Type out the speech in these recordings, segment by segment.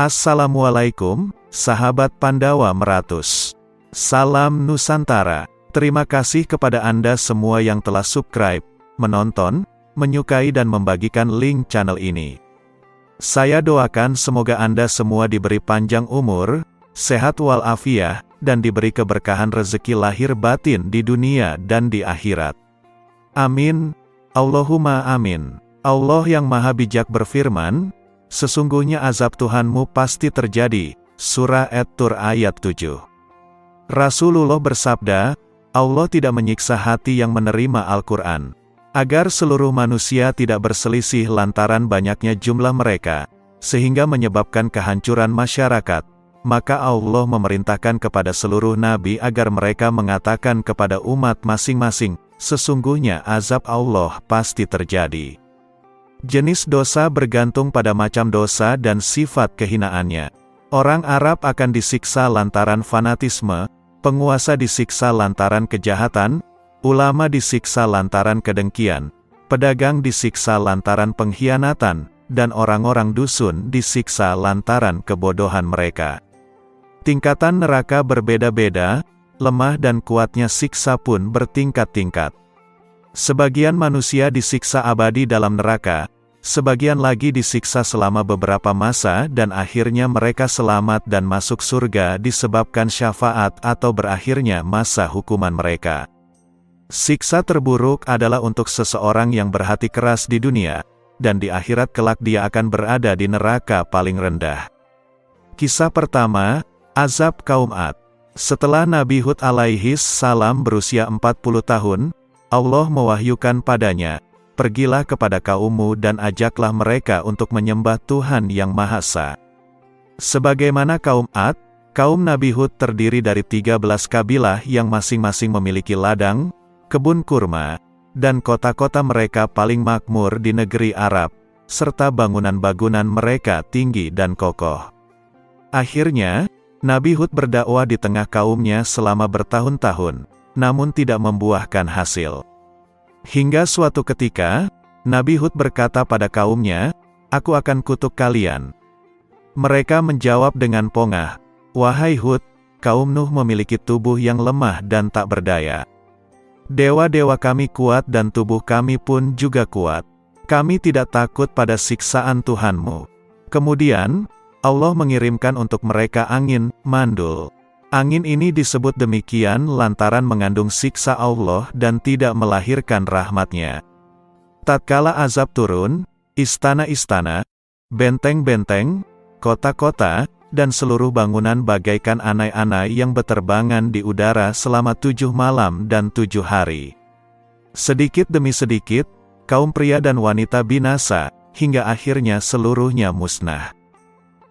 Assalamualaikum, sahabat Pandawa Meratus. Salam Nusantara. Terima kasih kepada Anda semua yang telah subscribe, menonton, menyukai dan membagikan link channel ini. Saya doakan semoga Anda semua diberi panjang umur, sehat walafiat, dan diberi keberkahan rezeki lahir batin di dunia dan di akhirat. Amin. Allahumma amin. Allah yang Maha Bijak berfirman, sesungguhnya azab Tuhanmu pasti terjadi. Surah At-Tur ayat 7. Rasulullah bersabda, Allah tidak menyiksa hati yang menerima Al-Quran, agar seluruh manusia tidak berselisih lantaran banyaknya jumlah mereka, sehingga menyebabkan kehancuran masyarakat. Maka Allah memerintahkan kepada seluruh nabi agar mereka mengatakan kepada umat masing-masing, sesungguhnya azab Allah pasti terjadi. Jenis dosa bergantung pada macam dosa dan sifat kehinaannya. Orang Arab akan disiksa lantaran fanatisme, penguasa disiksa lantaran kejahatan, ulama disiksa lantaran kedengkian, pedagang disiksa lantaran pengkhianatan, dan orang-orang dusun disiksa lantaran kebodohan mereka. Tingkatan neraka berbeda-beda, lemah dan kuatnya siksa pun bertingkat-tingkat. Sebagian manusia disiksa abadi dalam neraka, sebagian lagi disiksa selama beberapa masa dan akhirnya mereka selamat dan masuk surga disebabkan syafaat atau berakhirnya masa hukuman mereka. Siksa terburuk adalah untuk seseorang yang berhati keras di dunia, dan di akhirat kelak dia akan berada di neraka paling rendah. Kisah pertama, azab kaum Ad. Setelah Nabi Hud alaihi salam berusia 40 tahun, Allah mewahyukan padanya, pergilah kepada kaummu dan ajaklah mereka untuk menyembah Tuhan yang Maha Esa. Sebagaimana kaum Ad, kaum Nabi Hud terdiri dari 13 kabilah yang masing-masing memiliki ladang, kebun kurma, dan kota-kota mereka paling makmur di negeri Arab, serta bangunan-bangunan mereka tinggi dan kokoh. Akhirnya, Nabi Hud berdakwah di tengah kaumnya selama bertahun-tahun, namun tidak membuahkan hasil. Hingga suatu ketika, Nabi Hud berkata pada kaumnya, "Aku akan kutuk kalian." Mereka menjawab dengan pongah, "Wahai Hud, kaum Nuh memiliki tubuh yang lemah dan tak berdaya. Dewa-dewa kami kuat dan tubuh kami pun juga kuat. Kami tidak takut pada siksaan Tuhanmu." Kemudian, Allah mengirimkan untuk mereka angin, mandul. Angin ini disebut demikian lantaran mengandung siksa Allah dan tidak melahirkan rahmatnya. Tatkala azab turun, istana-istana, benteng-benteng, kota-kota, dan seluruh bangunan bagaikan anai-anai yang berterbangan di udara selama 7 malam dan 7 hari. Sedikit demi sedikit, kaum pria dan wanita binasa, hingga akhirnya seluruhnya musnah.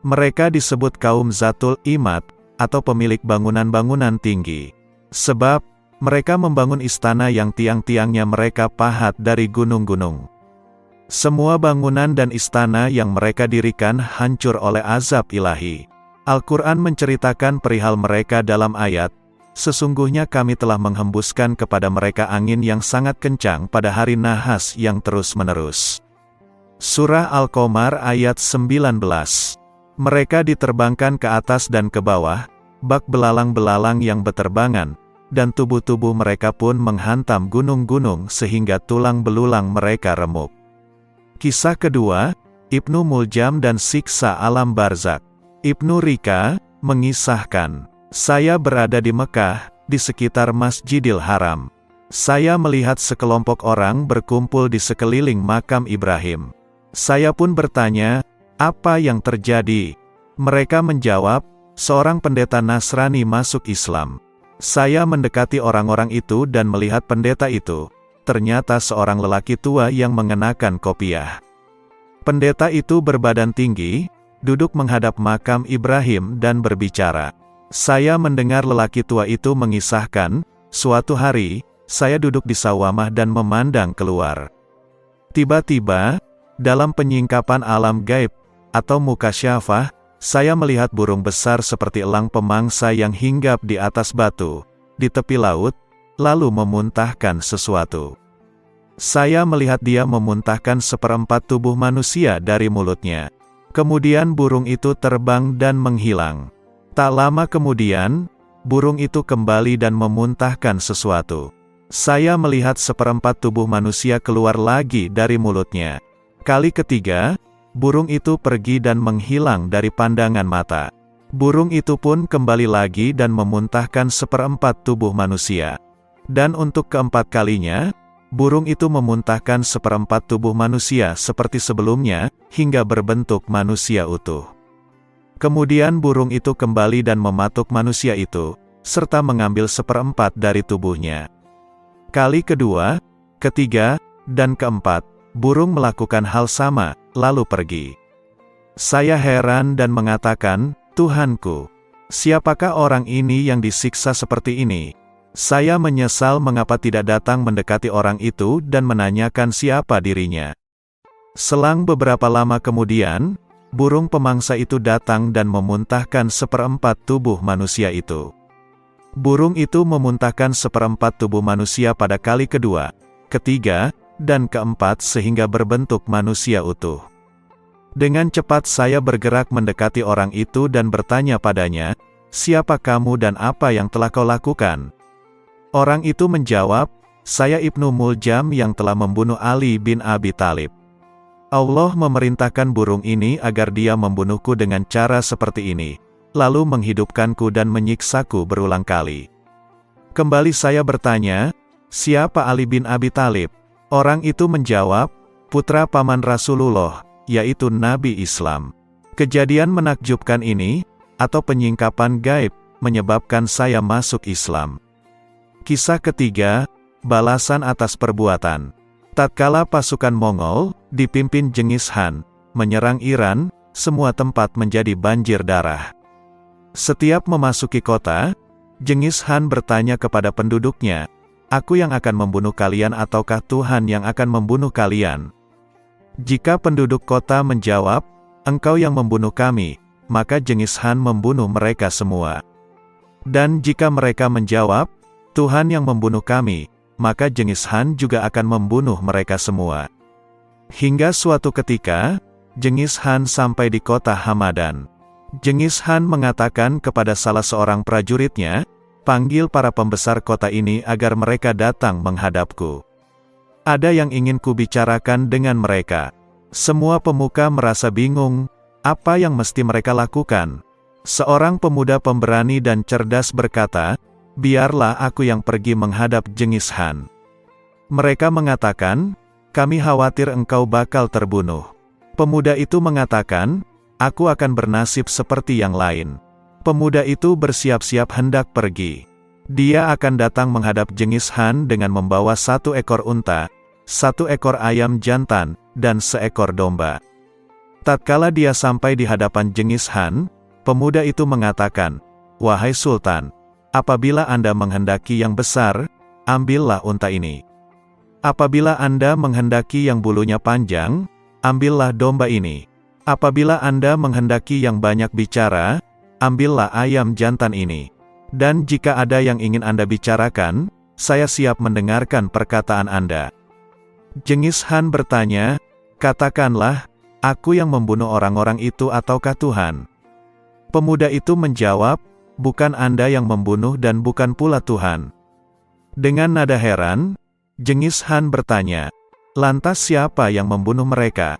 Mereka disebut kaum Zatul Imad, atau pemilik bangunan-bangunan tinggi. Sebab, mereka membangun istana yang tiang-tiangnya mereka pahat dari gunung-gunung. Semua bangunan dan istana yang mereka dirikan hancur oleh azab ilahi. Al-Quran menceritakan perihal mereka dalam ayat, sesungguhnya kami telah menghembuskan kepada mereka angin yang sangat kencang pada hari nahas yang terus-menerus. Surah Al-Qamar ayat 19. Mereka diterbangkan ke atas dan ke bawah, bak belalang-belalang yang berterbangan, dan tubuh-tubuh mereka pun menghantam gunung-gunung sehingga tulang belulang mereka remuk. Kisah kedua, Ibnu Muljam dan siksa alam barzak. Ibnu Rika mengisahkan, saya berada di Mekah, di sekitar Masjidil Haram. Saya melihat sekelompok orang berkumpul di sekeliling makam Ibrahim. Saya pun bertanya, apa yang terjadi? Mereka menjawab, seorang pendeta Nasrani masuk Islam. Saya mendekati orang-orang itu dan melihat pendeta itu, ternyata seorang lelaki tua yang mengenakan kopiah. Pendeta itu berbadan tinggi, duduk menghadap makam Ibrahim dan berbicara. Saya mendengar lelaki tua itu mengisahkan, suatu hari, saya duduk di sawamah dan memandang keluar. Tiba-tiba, dalam penyingkapan alam gaib, atau mukasyafah, saya melihat burung besar seperti elang pemangsa yang hinggap di atas batu, di tepi laut, lalu memuntahkan sesuatu. Saya melihat dia memuntahkan 1/4 tubuh manusia dari mulutnya. Kemudian burung itu terbang dan menghilang. Tak lama kemudian, burung itu kembali dan memuntahkan sesuatu. Saya melihat seperempat tubuh manusia keluar lagi dari mulutnya. Kali ketiga, burung itu pergi dan menghilang dari pandangan mata. Burung itu pun kembali lagi dan memuntahkan seperempat tubuh manusia. Dan untuk keempat kalinya, burung itu memuntahkan seperempat tubuh manusia seperti sebelumnya, hingga berbentuk manusia utuh. Kemudian burung itu kembali dan mematuk manusia itu, serta mengambil seperempat dari tubuhnya. Kali kedua, ketiga, dan keempat, burung melakukan hal sama, lalu pergi. Saya heran dan mengatakan, Tuhanku, siapakah orang ini yang disiksa seperti ini? Saya menyesal mengapa tidak datang mendekati orang itu dan menanyakan siapa dirinya. Selang beberapa lama kemudian, burung pemangsa itu datang dan memuntahkan seperempat tubuh manusia itu. Burung itu memuntahkan seperempat tubuh manusia pada kali kedua, ketiga, dan keempat sehingga berbentuk manusia utuh. Dengan cepat saya bergerak mendekati orang itu dan bertanya padanya, "Siapa kamu dan apa yang telah kau lakukan?" Orang itu menjawab, "Saya Ibnu Muljam yang telah membunuh Ali bin Abi Thalib. Allah memerintahkan burung ini agar dia membunuhku dengan cara seperti ini, lalu menghidupkanku dan menyiksaku berulang kali." Kembali saya bertanya, "Siapa Ali bin Abi Thalib?" Orang itu menjawab, "Putra paman Rasulullah, yaitu Nabi Islam." Kejadian menakjubkan ini, atau penyingkapan gaib, menyebabkan saya masuk Islam. Kisah ketiga, balasan atas perbuatan. Tatkala pasukan Mongol, dipimpin Genghis Khan, menyerang Iran, semua tempat menjadi banjir darah. Setiap memasuki kota, Genghis Khan bertanya kepada penduduknya, "Aku yang akan membunuh kalian ataukah Tuhan yang akan membunuh kalian?" Jika penduduk kota menjawab, "Engkau yang membunuh kami," maka Genghis Khan membunuh mereka semua. Dan jika mereka menjawab, "Tuhan yang membunuh kami," maka Genghis Khan juga akan membunuh mereka semua. Hingga suatu ketika, Genghis Khan sampai di kota Hamadan. Genghis Khan mengatakan kepada salah seorang prajuritnya, "Panggil para pembesar kota ini agar mereka datang menghadapku. Ada yang ingin kubicarakan dengan mereka." Semua pemuka merasa bingung, apa yang mesti mereka lakukan. Seorang pemuda pemberani dan cerdas berkata, "Biarlah aku yang pergi menghadap Genghis Khan." Mereka mengatakan, "Kami khawatir engkau bakal terbunuh." Pemuda itu mengatakan, "Aku akan bernasib seperti yang lain." Pemuda itu bersiap-siap hendak pergi. Dia akan datang menghadap Genghis Khan dengan membawa 1 ekor unta, 1 ekor ayam jantan, dan 1 ekor domba. Tatkala dia sampai di hadapan Genghis Khan, pemuda itu mengatakan, "Wahai Sultan, apabila Anda menghendaki yang besar, ambillah unta ini. Apabila Anda menghendaki yang bulunya panjang, ambillah domba ini. Apabila Anda menghendaki yang banyak bicara, ambillah ayam jantan ini. Dan jika ada yang ingin Anda bicarakan, saya siap mendengarkan perkataan Anda." Genghis Khan bertanya, "Katakanlah, aku yang membunuh orang-orang itu ataukah Tuhan?" Pemuda itu menjawab, "Bukan Anda yang membunuh dan bukan pula Tuhan." Dengan nada heran, Genghis Khan bertanya, "Lantas siapa yang membunuh mereka?"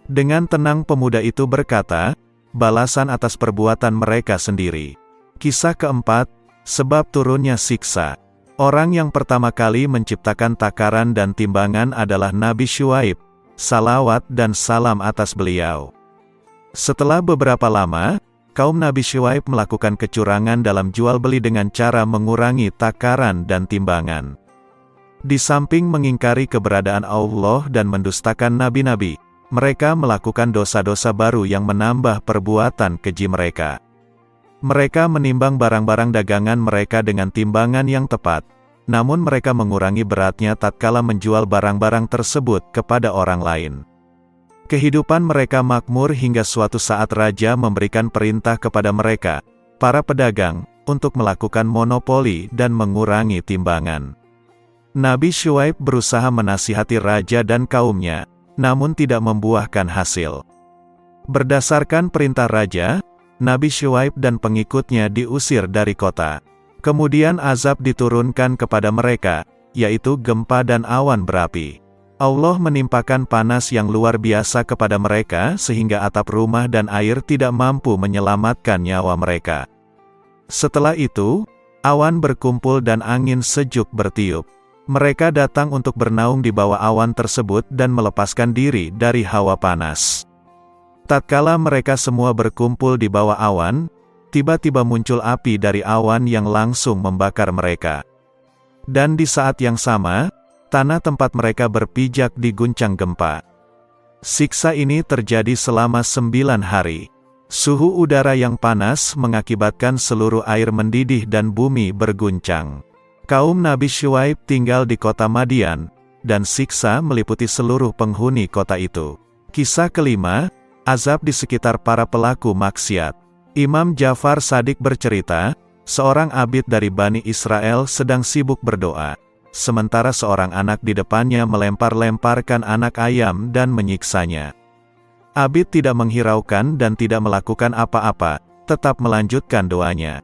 Dengan tenang pemuda itu berkata, "Balasan atas perbuatan mereka sendiri." Kisah keempat, sebab turunnya siksa. Orang yang pertama kali menciptakan takaran dan timbangan adalah Nabi Syuaib, salawat dan salam atas beliau. Setelah beberapa lama, kaum Nabi Syuaib melakukan kecurangan dalam jual beli dengan cara mengurangi takaran dan timbangan. Di samping mengingkari keberadaan Allah dan mendustakan nabi-nabi, mereka melakukan dosa-dosa baru yang menambah perbuatan keji mereka. Mereka menimbang barang-barang dagangan mereka dengan timbangan yang tepat, namun mereka mengurangi beratnya tatkala menjual barang-barang tersebut kepada orang lain. Kehidupan mereka makmur hingga suatu saat raja memberikan perintah kepada mereka, para pedagang, untuk melakukan monopoli dan mengurangi timbangan. Nabi Syuaib berusaha menasihati raja dan kaumnya, namun tidak membuahkan hasil. Berdasarkan perintah raja, Nabi Syuaib dan pengikutnya diusir dari kota. Kemudian azab diturunkan kepada mereka, yaitu gempa dan awan berapi. Allah menimpakan panas yang luar biasa kepada mereka sehingga atap rumah dan air tidak mampu menyelamatkan nyawa mereka. Setelah itu, awan berkumpul dan angin sejuk bertiup. Mereka datang untuk bernaung di bawah awan tersebut dan melepaskan diri dari hawa panas. Tatkala mereka semua berkumpul di bawah awan, tiba-tiba muncul api dari awan yang langsung membakar mereka. Dan di saat yang sama, tanah tempat mereka berpijak diguncang gempa. Siksa ini terjadi selama 9 hari. Suhu udara yang panas mengakibatkan seluruh air mendidih dan bumi berguncang. Kaum Nabi Syuaib tinggal di kota Madian, dan siksa meliputi seluruh penghuni kota itu. Kisah kelima, azab di sekitar para pelaku maksiat. Imam Ja'far Shadiq bercerita, seorang abid dari Bani Israel sedang sibuk berdoa. Sementara seorang anak di depannya melempar-lemparkan anak ayam dan menyiksanya. Abid tidak menghiraukan dan tidak melakukan apa-apa, tetap melanjutkan doanya.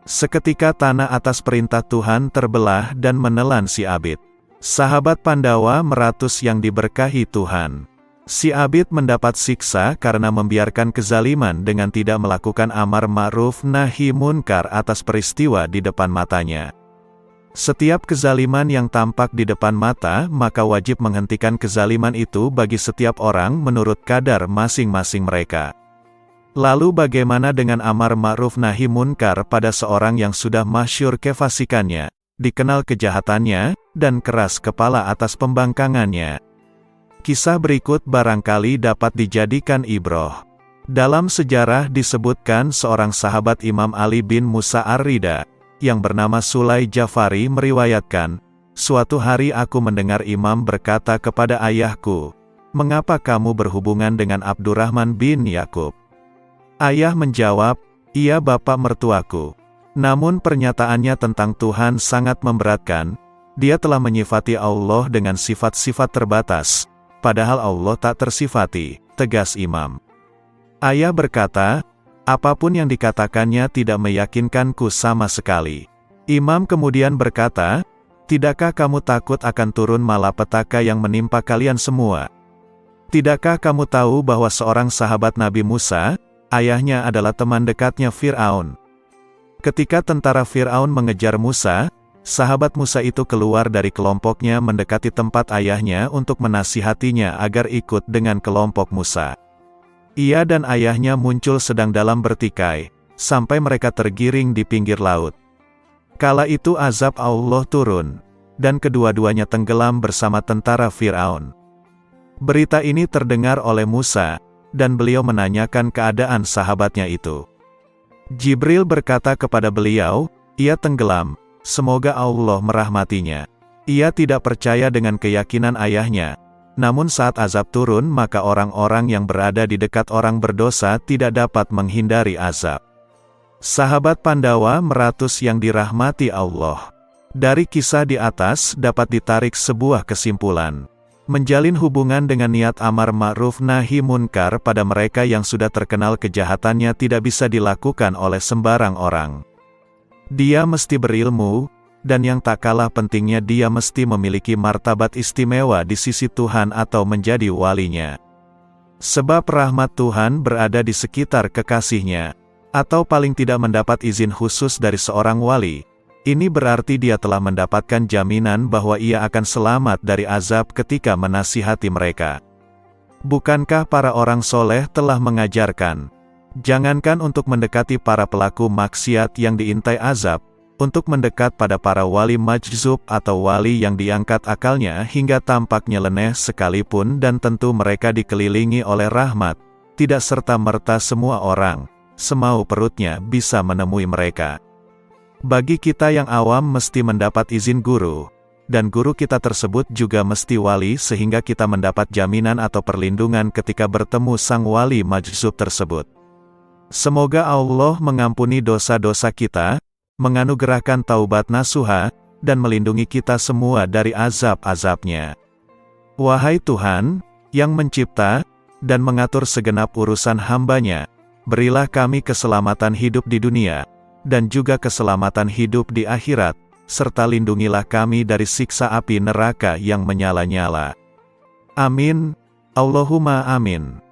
Seketika tanah atas perintah Tuhan terbelah dan menelan si abid. Sahabat Pandawa meratus yang diberkahi Tuhan. Si abid mendapat siksa karena membiarkan kezaliman dengan tidak melakukan amar ma'ruf nahi munkar atas peristiwa di depan matanya. Setiap kezaliman yang tampak di depan mata, maka wajib menghentikan kezaliman itu bagi setiap orang menurut kadar masing-masing mereka. Lalu bagaimana dengan amar ma'ruf nahi munkar pada seorang yang sudah masyhur kefasikannya, dikenal kejahatannya, dan keras kepala atas pembangkangannya? Kisah berikut barangkali dapat dijadikan ibroh. Dalam sejarah disebutkan seorang sahabat Imam Ali bin Musa Ar-Ridha, yang bernama Sulay Jafari meriwayatkan, suatu hari aku mendengar imam berkata kepada ayahku, "Mengapa kamu berhubungan dengan Abdurrahman bin Yakub?" Ayah menjawab, "Ia bapak mertuaku." Namun pernyataannya tentang Tuhan sangat memberatkan. Dia telah menyifati Allah dengan sifat-sifat terbatas, padahal Allah tak tersifati, tegas imam. Ayah berkata, apapun yang dikatakannya tidak meyakinkanku sama sekali. Imam kemudian berkata, tidakkah kamu takut akan turun malapetaka yang menimpa kalian semua? Tidakkah kamu tahu bahwa seorang sahabat Nabi Musa, ayahnya adalah teman dekatnya Fir'aun? Ketika tentara Fir'aun mengejar Musa, sahabat Musa itu keluar dari kelompoknya mendekati tempat ayahnya untuk menasihatinya agar ikut dengan kelompok Musa. Ia dan ayahnya muncul sedang dalam bertikai, sampai mereka tergiring di pinggir laut. Kala itu azab Allah turun, dan kedua-duanya tenggelam bersama tentara Fir'aun. Berita ini terdengar oleh Musa, dan beliau menanyakan keadaan sahabatnya itu. Jibril berkata kepada beliau, ia tenggelam, semoga Allah merahmatinya. Ia tidak percaya dengan keyakinan ayahnya. Namun saat azab turun maka orang-orang yang berada di dekat orang berdosa tidak dapat menghindari azab. Sahabat Pandawa meratus yang dirahmati Allah. Dari kisah di atas dapat ditarik sebuah kesimpulan. Menjalin hubungan dengan niat amar ma'ruf nahi munkar pada mereka yang sudah terkenal kejahatannya tidak bisa dilakukan oleh sembarang orang. Dia mesti berilmu, dan yang tak kalah pentingnya dia mesti memiliki martabat istimewa di sisi Tuhan atau menjadi walinya. Sebab rahmat Tuhan berada di sekitar kekasihnya, atau paling tidak mendapat izin khusus dari seorang wali. Ini berarti dia telah mendapatkan jaminan bahwa ia akan selamat dari azab ketika menasihati mereka. Bukankah para orang soleh telah mengajarkan, jangankan untuk mendekati para pelaku maksiat yang diintai azab, untuk mendekat pada para wali majzub atau wali yang diangkat akalnya hingga tampak nyeleneh sekalipun dan tentu mereka dikelilingi oleh rahmat, tidak serta-merta semua orang, semau perutnya bisa menemui mereka. Bagi kita yang awam mesti mendapat izin guru, dan guru kita tersebut juga mesti wali sehingga kita mendapat jaminan atau perlindungan ketika bertemu sang wali majzub tersebut. Semoga Allah mengampuni dosa-dosa kita, menganugerahkan taubat nasuha, dan melindungi kita semua dari azab-azabnya. Wahai Tuhan, yang mencipta, dan mengatur segenap urusan hamba-Nya. Berilah kami keselamatan hidup di dunia, dan juga keselamatan hidup di akhirat, serta lindungilah kami dari siksa api neraka yang menyala-nyala. Amin. Allahumma amin.